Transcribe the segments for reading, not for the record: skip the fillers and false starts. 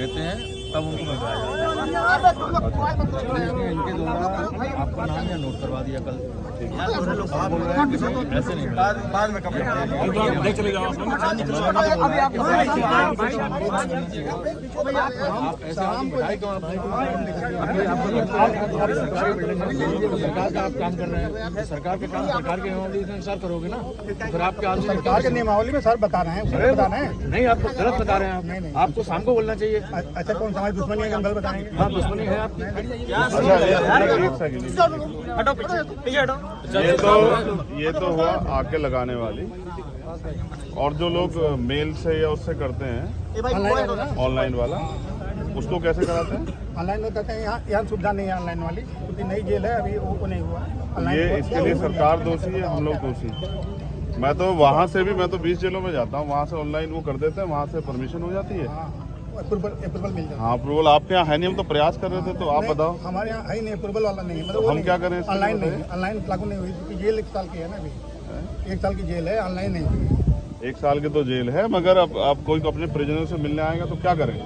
देते हैं तब उनको मिलवाया जाता है। इनके द्वारा आपका नाम या नोट करवा दिया कल। आप बोल रहे हैं कि ऐसे नहीं बाद में चले जाओ। सरकार का आप काम कर रहे हैं, सरकार के काम सरकार के नियमावली के अनुसार करोगे ना। फिर आपके आदमी सरकार के नियमावली में सर बता रहे हैं, बता रहे हैं। नहीं, आपको गलत बता रहे हैं। नहीं, आपको शाम को बोलना चाहिए। अच्छा, कौन सा हमारी दुश्मनी है, हम गलत बताएंगे? हाँ, दुश्मनी है आपकी। ये तो हुआ आके लगाने वाली, और जो लोग मेल से या उससे करते हैं ऑनलाइन वाला, उसको कैसे कराते हैं? ऑनलाइन में कहते हैं यहाँ सुविधा नहीं है ऑनलाइन वाली, क्योंकि नई जेल है, अभी वो नहीं हुआ। ये इसके लिए सरकार दोषी है, हम लोग दोषी। मैं तो वहाँ से भी, मैं तो 20 जेलों में जाता हूँ, वहाँ से ऑनलाइन वो कर देते हैं, वहाँ से परमिशन हो जाती है। अप्रूवल मिल जाता है। हाँ, अप्रूवल आपके यहाँ है नहीं, हम तो प्रयास कर रहे थे, तो आप बताओ। हमारे यहाँ है नहीं, अप्रूवल वाला नहीं है। मतलब हम क्या करें? ऑनलाइन नहीं, ऑनलाइन लागू नहीं हुई, क्योंकि जेल 1 साल की है ना, अभी 1 साल की जेल है, ऑनलाइन नहीं हुई। 1 साल की तो जेल है, मगर अब कोई अपने प्रिजनर से मिलने आएगा तो क्या करें?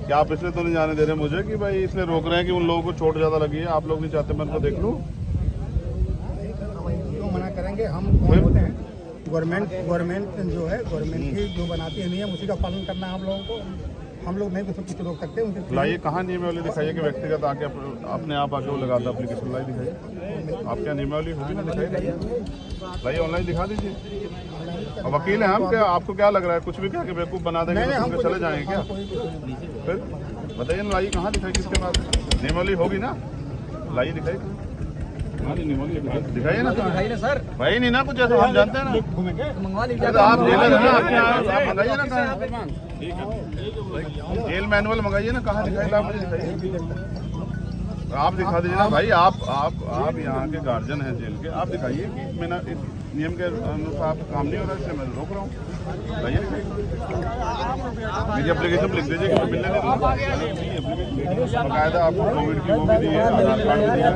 क्या आप इसलिए तो नहीं जाने दे रहे मुझे कि भाई इसलिए रोक रहे हैं कि उन लोगों को चोट ज्यादा लगी है, आप लोग नहीं चाहते मैं उनको देख लूँ? क्यों मना करेंगे? हम कौन होते हैं? गवर्नमेंट जो है, गवर्नमेंट की जो बनाती है नियम, उसी का पालन करना है हम लोगों को। हम लोग नहीं कुछ रोक सकते उनके। लाइए, कहाँ नियमावली दिखाइए कि व्यक्तिगत आके अपने आप आके वो लगाता एप्लीकेशन। लाई दिखाइए, आपके यहाँ नियमावली होगी ना, दिखाइए। लाइए, ऑनलाइन दिखा दीजिए। अब वकील हैं हम, क्या आपको क्या लग रहा है कुछ भी क्या कि बेवकूफ़ बना देंगे तो हम चले जाएंगे क्या? फिर बताइए ना, लाइए कहाँ दिखाई, किसके पास नियमावली होगी ना? लाइए दिखाइए, दिखाइए ना सर। भाई नहीं ना कुछ ऐसा, हम जानते हैं ना, आप जेलर है ना, आपके यहाँ मंगाइए ना। कहाँ जेल मैनुअल मंगाइए ना, कहाँ दिखाइए? आप मुझे दिखाइए, आप दिखा दीजिए ना भाई। आप यहाँ के गार्जियन हैं जेल के, आप दिखाइए कि मैंने इस नियम के अनुसार आपका काम नहीं हो रहा है, इसलिए मैं रोक रहा हूँ। बताइए, मेरी एप्लीकेशन लिख दीजिए कि मैं मिलने नहीं दूँगा। बाकायदा आपको कोविड की वो भी दी है, आधार कार्ड भी दिया।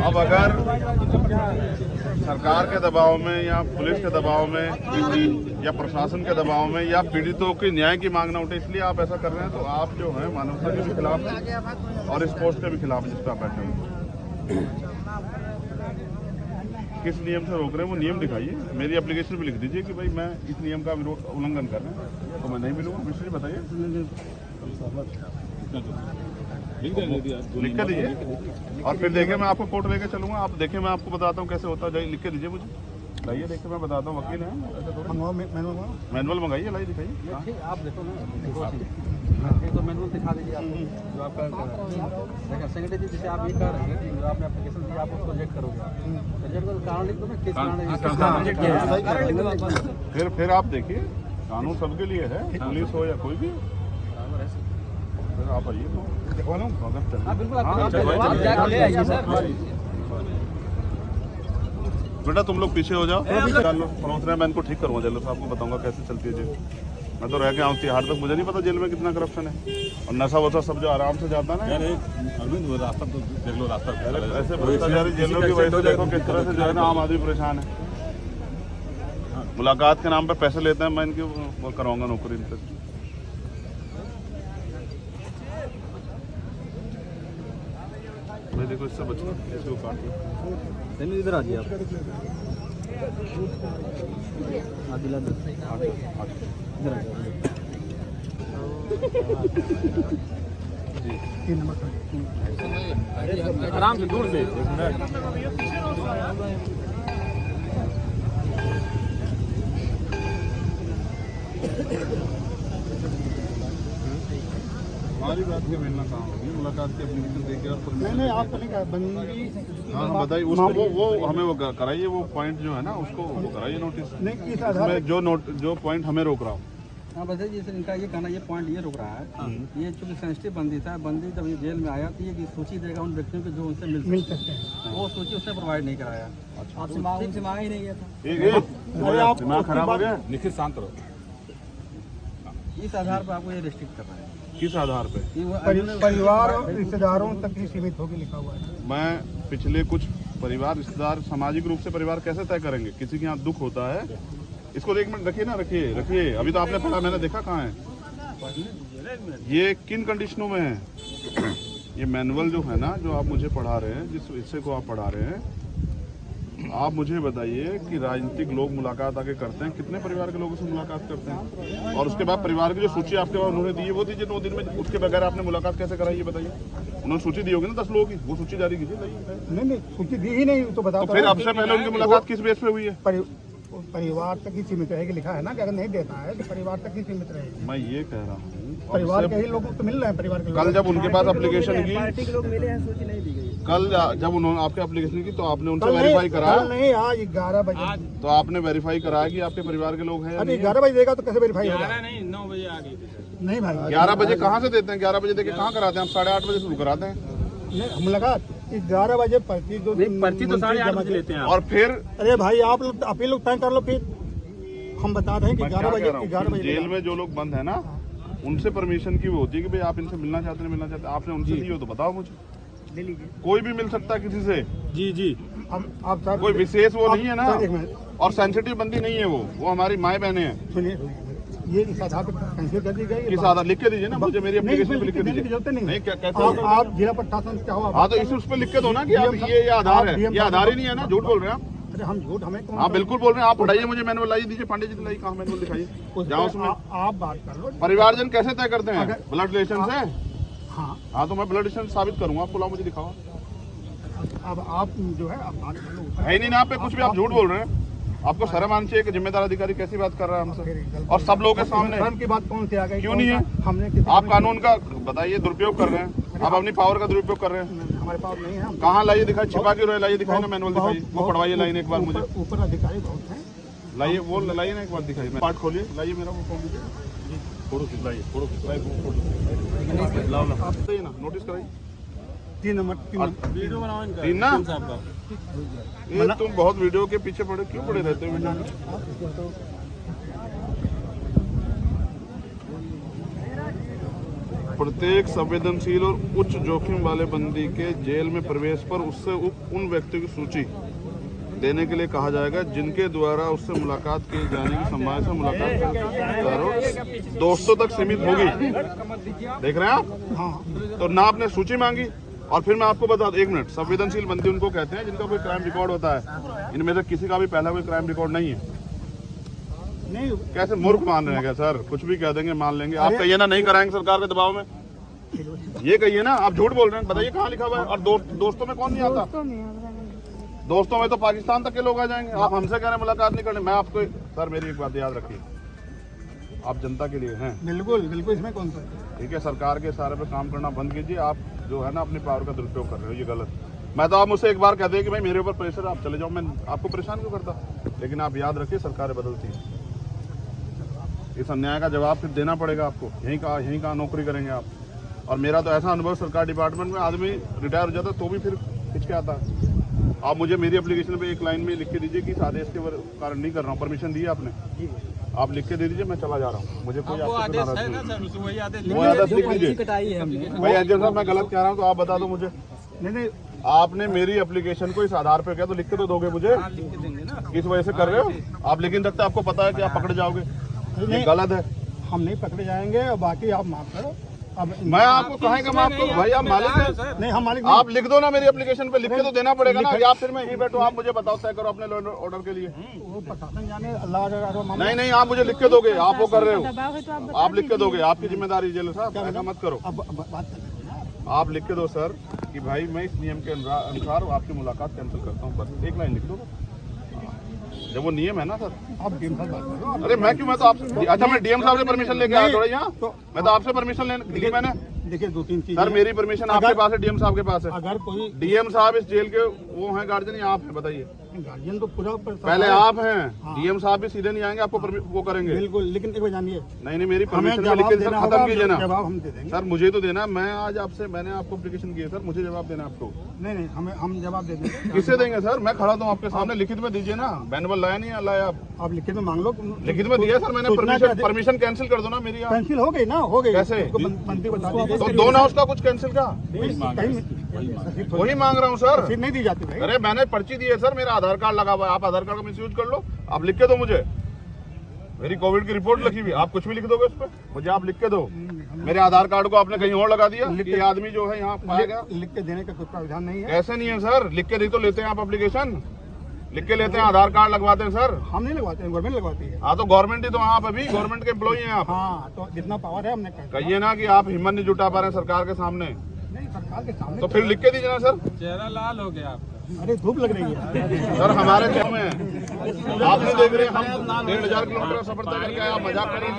अब अगर सरकार के दबाव में या पुलिस के दबाव में या प्रशासन के दबाव में या पीड़ितों के न्याय की मांग न उठे, इसलिए आप ऐसा कर रहे हैं, तो आप जो है मानवता के भी खिलाफ हैं और इस पोस्ट के भी खिलाफ है जिस पर आप बैठे हैं। किस नियम से रोक रहे हैं वो नियम दिखाइए, मेरी एप्लीकेशन भी लिख दीजिए कि भाई मैं इस नियम का उल्लंघन कर रहे हैं, तो मैं नहीं मिलूंगा। मिश्री बताइए, लिख के दीजिए, और फिर देखिए मैं आपको कोर्ट लेके चलूंगा। आप देखिए, मैं आपको बताता हूँ कैसे होता है, जाइए लिख के दीजिए मुझे। लाइए, देखिए मैं बताता हूँ, वकील है, मैनुअल मंगाइए, लाइए दिखाइए। आप देखो ना, तो मैनुअल दिखा दीजिए आप जो आपका देखा सेक्रेटरी जी, जैसे आप ये कर रहे हैं, जो आपने एप्लीकेशन दिया आप उसको रिजेक्ट करोगे, रिजेक्ट करो, कारण लिख दो ना, किस कारण। फिर आप देखिए, कानून सबके लिए है, पुलिस हो या कोई भी। फिर आप आइए तो दिखवा लूँ। बेटा तुम लोग पीछे हो जाओ, पहुँच रहे हैं, मैं इनको ठीक करूँगा जेल से, आपको बताऊंगा कैसे चलती है जेल। मैं तो रह के आऊँ तिहाड़ तक, मुझे नहीं पता जेल में कितना करप्शन है, और नशा वशा सब जो आराम से जाता है ना। अरविंद रास्ता तो देख लो, रास्ता ऐसे भ्रष्टाचारी जेलों की वजह से देखो किस तरह से जो है ना आम आदमी परेशान है। मुलाकात के नाम पर पैसे लेते हैं, मैं इनकी वो कराऊंगा नौकरी इनसे। भाई देखो, इससे बचो, इसको काट लो। इधर आ जाइए आप, आराम से दूर से। हमारी बात के मिलना कहाँ होगी, मुलाकात की एप्लीकेशन देके और नहीं, आप तो नहीं कहा बंदी। हाँ बताइए, उसको वो हमें वो कराइए, वो पॉइंट जो है ना उसको वो कराइए नोटिस। नहीं, किस आधार में जो पॉइंट हमें रोक रहा हूँ। हाँ बताइए, जैसे इनका ये कहना, ये पॉइंट ये रुक रहा है, ये चूँकि सेंसिटिव बंदी था, बंदी जब ये जेल में आया तो ये सूची देगा उन व्यक्तियों को जो उनसे मिल सकते हैं, वो सूची उसने प्रोवाइड नहीं कराया, आपसे मांगा ही नहीं गया था। दिमाग खराब हो गया, निखिल शांत रहो। इस आधार पर आपको ये रिस्ट्रिक्ट कर रहा है। किस आधार पे? परिवार और रिश्तेदारों तक ही सीमित होकर लिखा हुआ है। मैं पिछले कुछ परिवार रिश्तेदार सामाजिक रूप से परिवार कैसे तय करेंगे? किसी के यहाँ दुख होता है, इसको 1 मिनट रखिए ना, रखिए। अभी तो आपने पढ़ा, मैंने देखा कहाँ है, ये किन कंडीशनों में है? ये मैनुअल जो है ना, जो आप मुझे पढ़ा रहे हैं, जिस हिस्से को आप पढ़ा रहे हैं, आप मुझे बताइए कि राजनीतिक लोग मुलाकात आके करते हैं, कितने परिवार के लोगों से मुलाकात करते हैं? और उसके बाद परिवार की जो सूची आपके पास उन्होंने दी है वो दीजिए 9 दिन में। उसके बगैर आपने मुलाकात कैसे कराई ये बताइए? उन्होंने सूची दी होगी ना 10 लोगों की, वो सूची जारी कीजिए। नहीं सूची दी ही नहीं तो बताओ। तो फिर आपसे पहले उनकी मुलाकात किस बेस पे हुई है? परिवार तक ही सीमित रहेगी, लिखा है ना कि अगर नहीं देता है तो परिवार तक ही सीमित रहेगी। मैं ये कह रहा हूँ परिवार के ही लोग तो मिल रहे हैं। परिवार के कल जब उनके पास एप्लीकेशन की, पार्टी के लोग मिले हैं, सूची नहीं दी गई। कल जब उन्होंने आपके एप्लीकेशन की तो आपने उनसे वेरीफाई कराया? नहीं, आज 11 बजे। तो आपने वेरीफाई कराया कि आपके परिवार के लोग हैं? अरे 11 बजे देगा तो कैसे वेरीफाई होगा? 9 बजे आ गई। नहीं भाई 11 बजे कहाँ से देते हैं? 11 बजे देके कहाँ कराते हैं? हम 8:30 बजे शुरू कराते हैं। नहीं मुलाकात 11 बजे पर्ची जो पर्ची तो 8:30 बजे लेते हैं। और फिर अरे भाई आप ही लोग तय कर लो, फिर हम बता रहे हैं कि 11 बजे जेल में जो लोग बंद है ना, उनसे परमिशन की वो होती है कि भाई आप इनसे मिलना चाहते हैं, मिलना चाहते हैं। आपने उनसे दी हो तो बताओ मुझे। ले लीजिए। कोई भी मिल सकता है किसी से। जी आप सर कोई विशेष वो नहीं है ना, एक मिनट और सेंसिटिव बंदी नहीं है वो हमारी माए बहने हैं। सुनिए, ये इस आधार पर कैंसिल कर दी गई। किस आधार? लिख के दीजिए ना मुझे, मेरी एप्लीकेशन पे लिख के दीजिए। जरूरत नहीं कैसे? आप जिला प्रशासन क्या हो? हाँ तो इस पर लिख के दो ना कि आप ये आधार है। ये आधार ही नहीं है ना, झूठ बोल रहे हैं आप। अरे हम झूठ हमें कौन? हाँ बिल्कुल बोल रहे हैं आप। पढ़ाइए मुझे मैनुअल लाइए दीजिए, पांडे जी दिलाई, कहाँ मैनुअल दिखाइए जाओ उसमें। आप बात कर लो। परिवारजन कैसे तय करते हैं? ब्लड रिलेशन से। हाँ तो मैं ब्लड रिलेशन साबित करूंगा आपको, लाओ मुझे दिखाओ। अब आप जो है आप बात कर लो। है ही नहीं ना आप पे कुछ भी, आप झूठ बोल रहे हैं। आपको शर्म आनी चाहिए कि जिम्मेदार अधिकारी कैसी बात कर रहा है हमसे और सब लोगों के सामने। शर्म की बात कौन सी आ गई? क्यों नहीं है? हमने आप कानून का बताइए, दुरुपयोग कर रहे हैं आप, अपनी पावर का दुरुपयोग कर रहे हैं। हमारे पास नहीं है। कहाँ लाइए दिखाई, छिपा के रहे, लाइए दिखाई ना मैनुअल दिखाइए, वो पढ़वाइए लाइन एक बार मुझे। ऊपर अधिकारी बहुत हैं। लाइए वो लाइए ना एक बार दिखाइए, पार्ट खोलिए, लाइए मेरा वो फोन दीजिए, फोटो खिंचवाइए, फोटो खिंचवाइए, लाओ ना आप बताइए ना, नोटिस कराइए। 3 नंबर वीडियो बनाओ इनका। 3 ना? ये तुम बहुत वीडियो के पीछे पड़े, क्यों पड़े रहते हो वीडियो में? प्रत्येक संवेदनशील और उच्च जोखिम वाले बंदी के जेल में प्रवेश पर उससे उन व्यक्तियों की सूची देने के लिए कहा जाएगा जिनके द्वारा उससे मुलाकात की जाने की संभावना से मुलाकात दोस्तों तक सीमित होगी। देख रहे हैं आप? हाँ तो ना आपने सूची मांगी और फिर मैं आपको बता दूं, 1 मिनट, संवेदनशील बंदी उनको कहते हैं जिनका कोई क्राइम रिकॉर्ड होता है। इनमें से किसी का भी पहला कोई क्राइम रिकॉर्ड नहीं है। नहीं कैसे मूर्ख मान रहे हैं क्या सर? कुछ भी कह देंगे, मान लेंगे। आप कहिए ना नहीं कराएंगे सरकार के दबाव में, ये कहिए ना। आप झूठ बोल रहे हैं, बताइए कहाँ लिखा हुआ है? और दोस्तों में कौन नहीं आता? दोस्तों में तो पाकिस्तान तक के लोग आ जाएंगे। आप हमसे कह रहे हैं मुलाकात नहीं करनी। मैं आपको सर, मेरी एक बात याद रखिए, आप जनता के लिए हैं। बिल्कुल बिल्कुल, इसमें कौन सा? ठीक है, सरकार के सारे पे काम करना बंद कीजिए। आप जो है ना अपनी पावर का दुरुपयोग कर रहे हो, ये गलत। मैं तो आप मुझसे एक बार कहते हैं कि भाई मेरे ऊपर प्रेशर, आप चले जाओ, मैं आपको परेशान क्यों करता? लेकिन आप याद रखिए, सरकारें बदलती हैं, इस अन्याय का जवाब फिर देना पड़ेगा आपको। यहीं कहाँ नौकरी करेंगे आप? और मेरा तो ऐसा अनुभव, सरकार डिपार्टमेंट में आदमी रिटायर हो जाता है तो भी फिर हिचके आता है। आप मुझे मेरी एप्लीकेशन पे एक लाइन में लिख के दीजिए कि इस आदेश के कारण नहीं कर रहा हूँ, परमिशन दी है आपने, आप लिख के दे दीजिए, मैं चला जा रहा हूँ। मुझे कोई वो आदेश आदेश है ना सर, वही आदेश लिख दीजिए। कटाई है हमने। भाई एजेंट साहब, मैं गलत कह रहा हूँ तो आप बता दो मुझे। नहीं आपने मेरी एप्लीकेशन को इस आधार पे किया तो लिख के तो दोगे मुझे? लिख के देंगे ना। किस वजह से कर रहे हो आप? लिख नहीं सकते, आपको पता है कि आप पकड़े जाओगे, ये गलत है। हम नहीं पकड़े जाएंगे और बाकी आप माफ करो। अब मैं आपको कहें कि माफ करूं? भाई आप मालिक हैं। नहीं हम मालिक आप लिख दो ना मेरी एप्लीकेशन पे, लिख के तो देना पड़ेगा ना, या फिर मैं यहीं बैठूं, आप मुझे बताओ, तय करो अपने ऑर्डर के लिए। वो प्रशासन जाने, अल्लाह नहीं, आप मुझे लिख के दोगे, आप वो कर रहे हो, आप लिख के दोगे, आपकी जिम्मेदारी। जेलर साहब ऐसा मत करो, अब बात कर। आप लिख के दो सर कि भाई मैं इस नियम के अनुसार आपकी मुलाकात कैंसिल करता हूँ, बस एक लाइन लिख दो। जब वो नियम है ना सर। आप डीएम साहब बात करो। अरे मैं क्यों, मैं तो आपसे, अच्छा मैं डीएम साहब से परमिशन लेके आया थोड़ा यहाँ, मैं तो आपसे परमिशन ली मैंने। देखिए 2-3 चीजें। सर मेरी परमिशन आपके पास है, डीएम साहब के पास है। अगर कोई डीएम साहब इस जेल के वो हैं गार्जियन, या आप हैं? बताइए। गार्जियन तो पूरा पहले आप हैं, डीएम साहब भी सीधे नहीं आएंगे, आपको वो करेंगे। बिल्कुल, लेकिन एक बार जानिए, नहीं मेरी हमें परमिशन जवाब लिख के देना खत्म होगा, कीजिए ना। जवाब हम दे देंगे सर मुझे तो देना, मैं आज आपसे, मैंने आपको एप्लीकेशन की है सर, मुझे जवाब देना आपको। नहीं हम जवाब दे देंगे। किससे देंगे सर? मैं खड़ा हूँ आपके सामने, लिखित में दीजिए ना। मैनुअल लाया नहीं लाया आप लिखित में मांग लो। लिखित में दिया सर मैंने, परमिशन कैंसिल कर दो ना मेरी। कैंसिल हो गई ना, हो गई। कैसे? मंत्री बता दीजिए। तो दो ना उसका कुछ कैंसिल का, कहीं वही मांग रहा हूँ सर। रसीद नहीं दी जाती भाई। अरे मैंने पर्ची दी है सर, मेरा आधार कार्ड लगा हुआ है, आप आधार कार्ड का मिसयूज कर लो, आप लिख के दो मुझे। मेरी कोविड की रिपोर्ट लिखी हुई, आप कुछ भी लिख दोगे उस पर? मुझे आप लिख के दो। मेरे आधार कार्ड को आपने कहीं और लगा दिया, ये आदमी जो है यहाँ पाया गया। लिख के देने का कोई प्रावधान नहीं है। ऐसे नहीं है सर, लिख के नहीं तो लेते हैं आप एप्लीकेशन, लिख के लेते हैं, आधार कार्ड लगवाते हैं सर। हम नहीं लगवाते हैं, गवर्नमेंट लगवाती है। हाँ तो गवर्नमेंट ही तो आप अभी गवर्नमेंट के एम्प्लॉई हैं आप। हाँ तो जितना पावर है हमने कर कहिए ना कि आप हिम्मत नहीं जुटा पा रहे हैं सरकार के सामने, नहीं सरकार के सामने। तो फिर लिख के दीजिए ना सर। चेहरा लाल हो गया आपका। अरे धूप लग रही है सर हमारे शहर में आपने देख रहे हैं, हम 1500 किलोमीटर का सफर तय करके आए। आप मजाक कर रहे हैं?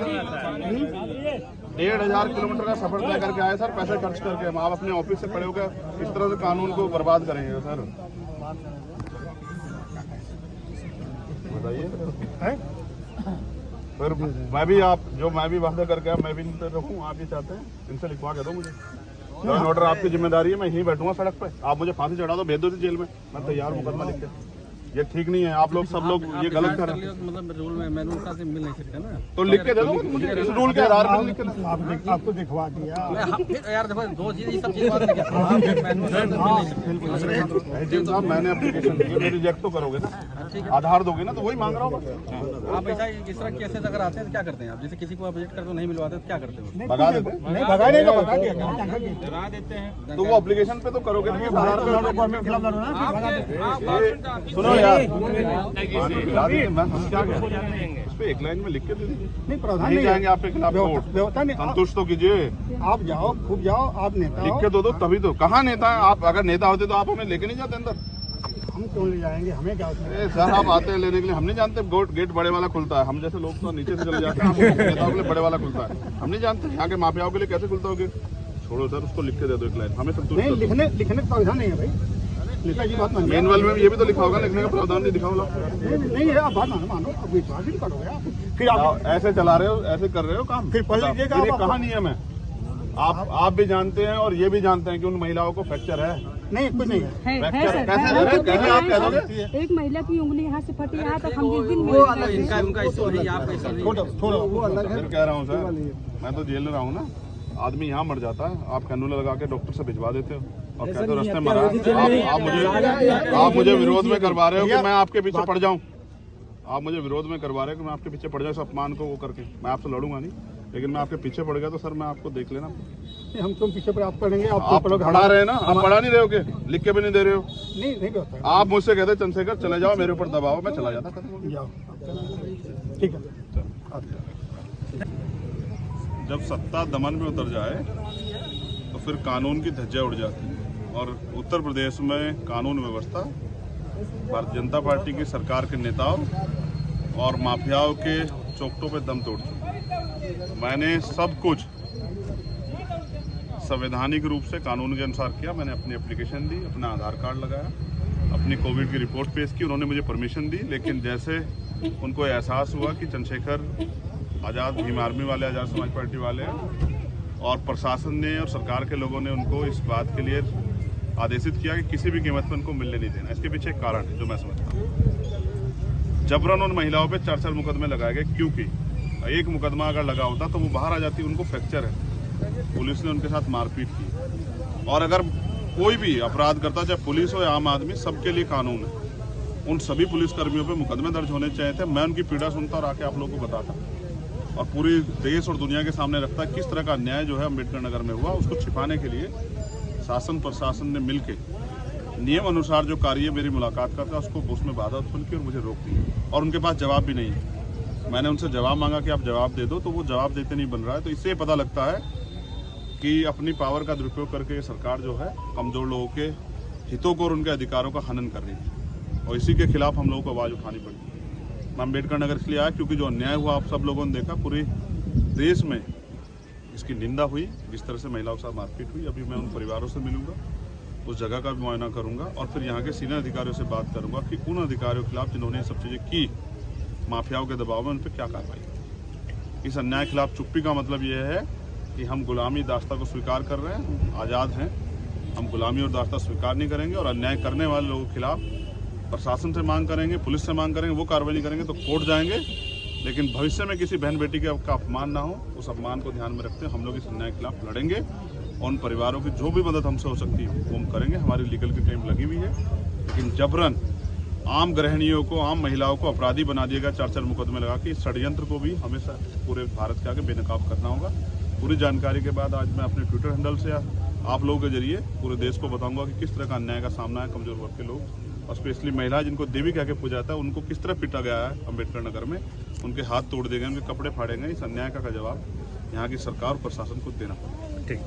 1500 किलोमीटर का सफर तय करके आए सर, पैसे खर्च करके। हम आप अपने ऑफिस से खड़े होकर इस तरह से कानून को बर्बाद करेंगे सर, बताइए। फिर मैं भी मैं भी वादा करके मैं भी नहीं रखूँ, आप ही चाहते हैं, इनसे लिखवा के दो मुझे। लॉ एंड ऑर्डर आपकी जिम्मेदारी है, मैं यहीं बैठूंगा सड़क पे, आप मुझे फांसी चढ़ा दो, भेज दो जेल में, मैं तैयार मुकदमा लिख के। ये ठीक नहीं है, आप लोग सब लोग ये गलत कर रहे हैं। मतलब रूल में मैनुअल से मिल नहीं सकता ना, तो लिख के दे दो मुझे, इस रूल के आधार पर लिख के दो। आपको दिखवा दिया यार। देखो दो चीज ये सब चीज बात नहीं साहब मैंने एप्लीकेशन दी है, रिजेक्ट तो करोगे ना, आधार दोगे ना, तो वही मांग रहा हूँ बस। आप ऐसा इस तरह केसेस अगर आते हैं तो क्या करते हैं आप? जैसे किसी को आप रिजेक्ट करते हो, नहीं मिलवाते तो क्या करते हो? भगा देते हैं। नहीं भगाने का बता दिया डरा देते हैं। तो वो एप्लीकेशन पे तो करोगे ना, गवर्नमेंट खिलाफ लड़ो ना। सुनो यार, हम क्या करें, उस पे एक लाइन में लिख के दे दीजिए। नहीं प्रावधान नहीं नहीं जाएंगे है। आपके खिलाफ कोर्ट, व्यवस्था नहीं। संतुष्ट तो कीजिए। आप जाओ, खूब जाओ, आप नेता लिख हो। के दो तभी तो। कहाँ नेता है आप? अगर नेता होते तो आप हमें लेके नहीं जाते अंदर। हम क्यों ले जाएंगे, हमें क्या उसमें? सर आप आते हैं लेने के लिए, हम नहीं जानते गेट बड़े वाला खुलता है, हम जैसे लोग तो नीचे से चले जाते हैं, नेताओं के लिए बड़े वाला खुलता है, हम नहीं जानते यहाँ के माफियाओं के लिए कैसे खुलता होगा। छोड़ो सर, उसको लिख के दे दो एक लाइन, हमें संतुष्ट नहीं लिखने का प्रावधान नहीं है भाई, नेता की बात मानिए। मैनुअल में ये भी तो लिखा होगा, लिखने का प्रावधान नहीं दिखा होगा। नहीं है, आप बात मानो, अब विश्वास ही करोगे आप। फिर आप ऐसे चला रहे हो, ऐसे कर रहे हो काम, फिर पढ़ लीजिएगा फिर ये आप। कहाँ नियम है? आप भी जानते हैं और ये भी जानते हैं कि उन महिलाओं को फ्रैक्चर है। नहीं कुछ नहीं है। फ्रैक्चर सर, कैसे है। है? कैसे आप कह दोगे? एक महिला की उंगली यहाँ से फटी, यहाँ तक हम जिस दिन उनका इशू नहीं, आपका इशू नहीं। थोड़ा फिर कह रहा हूँ सर, मैं तो जेल में रहा हूँ ना, आदमी यहाँ मर जाता है, आप कैनुला लगा के डॉक्टर से भिजवा देते हो और कहते हो रास्ते मरा। आप मुझे विरोध में करवा रहे हो कि मैं आपके पीछे पड़ जाऊँ, आप मुझे विरोध में करवा रहे हो कि मैं आपके पीछे पड़ जाऊँ, इस अपमान को वो करके। मैं आपसे लड़ूंगा नहीं, लेकिन मैं आपके पीछे पड़ गया तो सर मैं आपको देख लेना। हम तुम पीछे पर आप पढ़ेंगे, आप पढ़ा रहे हैं ना, आप पढ़ा नहीं रहे हो के, लिख के भी नहीं दे रहे हो। नहीं व्यवस्था आप मुझसे कहते चंद्रशेखर चले जाओ, मेरे ऊपर दबाओ, मैं चला जाता। जाओ, ठीक है। जब सत्ता दमन में उतर जाए तो फिर कानून की धज्जियां उड़ जाती है, और उत्तर प्रदेश में कानून व्यवस्था भारतीय जनता पार्टी की सरकार के नेताओं और माफियाओं के चौकटों पे दम तोड़ चुकी। मैंने सब कुछ संवैधानिक रूप से कानून के अनुसार किया। मैंने अपनी एप्लीकेशन दी, अपना आधार कार्ड लगाया, अपनी कोविड की रिपोर्ट पेश की, उन्होंने मुझे परमिशन दी। लेकिन जैसे उनको एहसास हुआ कि चंद्रशेखर आज़ाद भीम आर्मी वाले, आज़ाद समाज पार्टी वाले और प्रशासन ने और सरकार के लोगों ने उनको इस बात के लिए आदेशित किया कि किसी भी कीमत पर उनको मिलने नहीं देना। इसके पीछे एक कारण है जो मैं समझता हूँ। जबरन उन महिलाओं पे 4 मुकदमे लगाए गए, क्योंकि एक मुकदमा अगर लगा होता तो वो बाहर आ जाती, उनको फ्रैक्चर है, पुलिस ने उनके साथ मारपीट की। और अगर कोई भी अपराध करता, चाहे पुलिस हो या आम आदमी, सबके लिए कानून है। उन सभी पुलिसकर्मियों पे मुकदमे दर्ज होने चाहिए थे। मैं उनकी पीड़ा सुनता और आके आप लोगों को बताता और पूरी देश और दुनिया के सामने रखता किस तरह का अन्याय जो है अम्बेडकर नगर में हुआ। उसको छिपाने के लिए शासन प्रशासन ने मिलकर नियम अनुसार जो कार्य मेरी मुलाकात का था उसको उसमें बाधा उत्पन्न की और मुझे रोक दी। और उनके पास जवाब भी नहीं है। मैंने उनसे जवाब मांगा कि आप जवाब दे दो, तो वो जवाब देते नहीं बन रहा है। तो इससे पता लगता है कि अपनी पावर का दुरुपयोग करके ये सरकार जो है कमज़ोर लोगों के हितों को और उनके अधिकारों का हनन कर रही है, और इसी के खिलाफ हम लोगों को आवाज़ उठानी पड़ी। मैं अम्बेडकर नगर इसलिए आया क्योंकि जो अन्याय हुआ आप सब लोगों ने देखा, पूरे देश में इसकी निंदा हुई। जिस तरह से महिलाओं के साथ मारपीट हुई, अभी मैं उन परिवारों से मिलूंगा, उस जगह का भी मुआयना करूंगा और फिर यहाँ के सीनियर अधिकारियों से बात करूंगा कि उन अधिकारियों के खिलाफ जिन्होंने ये सब चीज़ें की, माफियाओं के दबाव में, उन पर क्या कार्रवाई। इस अन्याय के खिलाफ चुप्पी का मतलब ये है कि हम गुलामी दास्ता को स्वीकार कर रहे हैं, आज़ाद हैं, हम गुलामी और दास्ता स्वीकार नहीं करेंगे। और अन्याय करने वाले लोगों के खिलाफ प्रशासन से मांग करेंगे, पुलिस से मांग करेंगे, वो कार्रवाई नहीं करेंगे तो कोर्ट जाएंगे। लेकिन भविष्य में किसी बहन बेटी का अपमान ना हो, उस अपमान को ध्यान में रखते हम लोग इस अन्याय के खिलाफ लड़ेंगे और उन परिवारों की जो भी मदद हमसे हो सकती है वो हम करेंगे। हमारी लीगल की टीम लगी हुई है, लेकिन जबरन आम गृहिणियों को, आम महिलाओं को अपराधी बना दिया गया 4-4 मुकदमे लगा के। इस षड्यंत्र को भी हमेशा पूरे भारत के आगे बेनकाब करना होगा। पूरी जानकारी के बाद आज मैं अपने ट्विटर हैंडल से आप लोगों के जरिए पूरे देश को बताऊंगा कि किस तरह का अन्याय का सामना है कमजोर वर्ग के लोग और स्पेशली महिला जिनको देवी कह के पूजा जाता है उनको किस तरह पीटा गया है अम्बेडकर नगर में। उनके हाथ तोड़ दिए गए, उनके कपड़े फाड़े गए। इस अन्याय का जवाब यहाँ की सरकार और प्रशासन को देना पड़ेगा। ठीक।